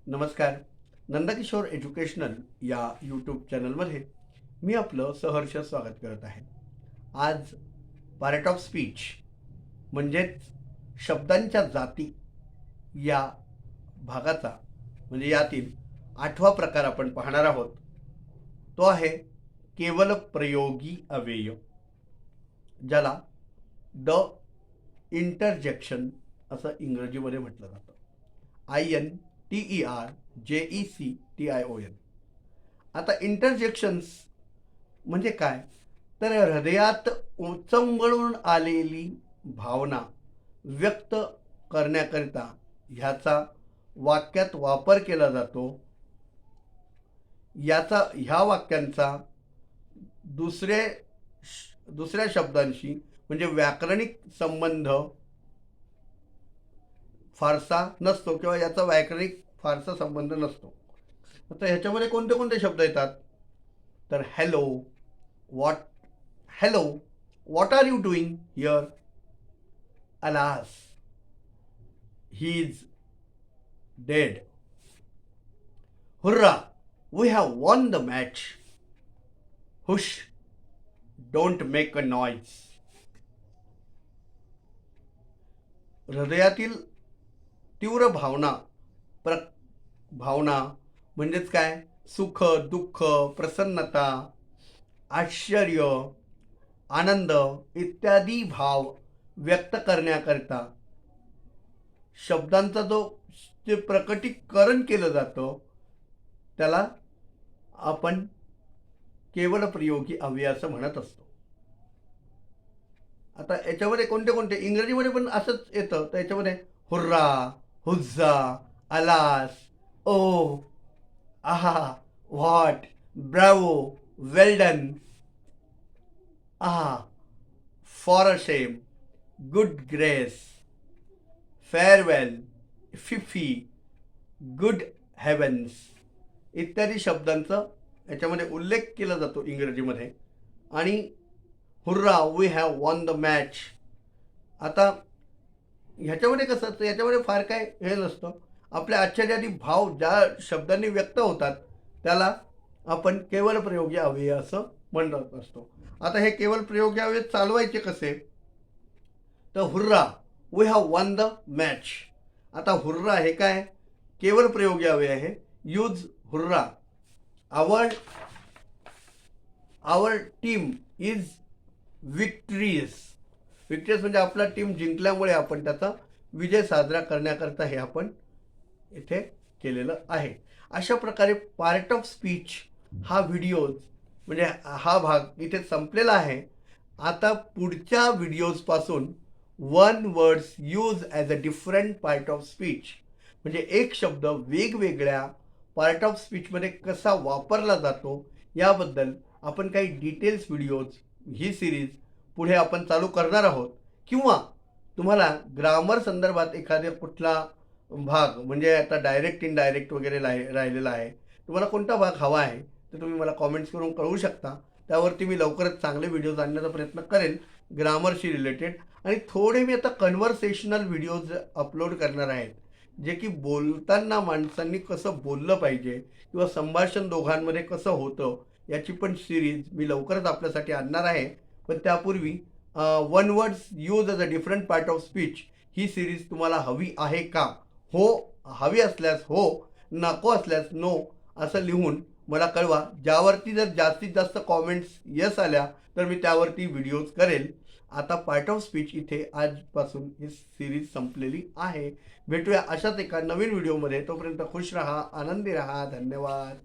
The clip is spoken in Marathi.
नमस्कार. नंदकिशोर एज्युकेशनल या यूट्यूब चॅनलमध्ये मी आपलं सहर्ष स्वागत करत आहे. आज पार्ट ऑफ स्पीच म्हणजेच शब्दांच्या जाती या भागाचा म्हणजे यातील 8वा प्रकार आपण पाहणार आहोत. तो आहे केवल प्रयोगी अव्यय, ज्याला द इंटरजेक्शन असं इंग्रजीमध्ये म्हटलं जातं. INTERJECTION. आता इंटरजेक्शन्स म्हणजे काय, तर हृदयात उचंबळून आलेली भावना व्यक्त करण्याकरिता ह्याचा वाक्यात वापर केला जातो. ह्या वाक्यांचा दुसऱ्या शब्दांशी म्हणजे व्याकरणिक संबंध फारसा नसतो किंवा याचा व्याकरणिक फारसा संबंध नसतो. आता ह्याच्यामध्ये कोणते कोणते शब्द येतात, तर hello, what are you doing here, alas, he is dead, hurrah, we have won the match, hush, don't make a noise. हृदयातील तीव्र भावना म्हणजेच काय, सुख, दुःख, प्रसन्नता, आश्चर्य, आनंद इत्यादी भाव व्यक्त करण्याकरिता शब्दांचा जे प्रकटीकरण केलं जातं त्याला आपण केवल प्रयोगी अव्यय असं म्हणत असतो. आता याच्यामध्ये कोणते कोणते, इंग्रजीमध्ये पण असंच येतं, तर याच्यामध्ये hurrah, हुज्जा, alas, oh, aha, what, bravo, well done, aha, for a shame, good grace, farewell, fie fie, good heavens इत्यादी शब्दांचा याच्यामध्ये उल्लेख केला जातो इंग्रजीमध्ये. आणि hurrah, we have won the match. आता ह्याच्यामध्ये कसं असतं, याच्यामध्ये फार काय हे नसतं. आपल्या आश्चर्यादी भाव ज्या शब्दांनी व्यक्त होतात त्याला आपण केवल प्रयोगी अव्यय असं म्हणत असतो. आता हे केवल प्रयोगी अव्यय चालवायचे कसे, तर hurrah, we have won the match. आता हुर्रा हे काय, केवल प्रयोगी अव्यय आहे. Use hurrah, our team is victorious. म्हणजे आपला टीम जिंकल्यामुळे आपण त्याचा विजय साजरा करण्याकरता हे आपण इथे केलेलं आहे. अशा प्रकारे पार्ट ऑफ स्पीच हा व्हिडिओ म्हणजे हा भाग इथे संपलेला आहे. आता पुढच्या व्हिडिओजपासून one words use as a different part of speech म्हणजे एक शब्द वेगवेगळ्या पार्ट ऑफ स्पीचमध्ये कसा वापरला जातो याबद्दल आपण काही डिटेल्स व्हिडिओज ही सिरीज पुढे आपण चालू करणार आहोत. किंवा तुम्हाला ग्रामर संदर्भात एखाद्या कुठला भाग म्हणजे आता डायरेक्ट इनडायरेक्ट वगैरे राहिलेला आहे, तुम्हाला कोणता भाग हवा आहे तर तुम्ही मला कॉमेंट्स करून कळवू शकता. त्यावरती मी लवकरच चांगले व्हिडिओज आणण्याचा प्रयत्न करेन ग्रामरशी रिलेटेड. आणि थोडे मी आता कन्व्हर्सेशनल व्हिडिओज अपलोड करणार आहेत, जे की बोलताना माणसांनी कसं बोललं पाहिजे किंवा संभाषण दोघांमध्ये कसं होतं याची पण सिरीज मी लवकरच आपल्यासाठी आणणार आहे. पण त्यापूर्वी one words use as a different part of speech he series तुम्हाला हवी आहे का, हो हवी असल्यास हो, नको असल्यास नो असं लिहून मला कळवा. ज्यावरती जर जास्तीत जास्त कॉमेंट्स यस आल्या तर मी त्यावरती व्हिडिओज करेल. आता पार्ट ऑफ स्पीच इथे आजपासून ही सिरीज संपलेली आहे. भेटूया अशाच एका नवीन व्हिडिओमध्ये. तोपर्यंत खुश रहा, आनंदी रहा. धन्यवाद.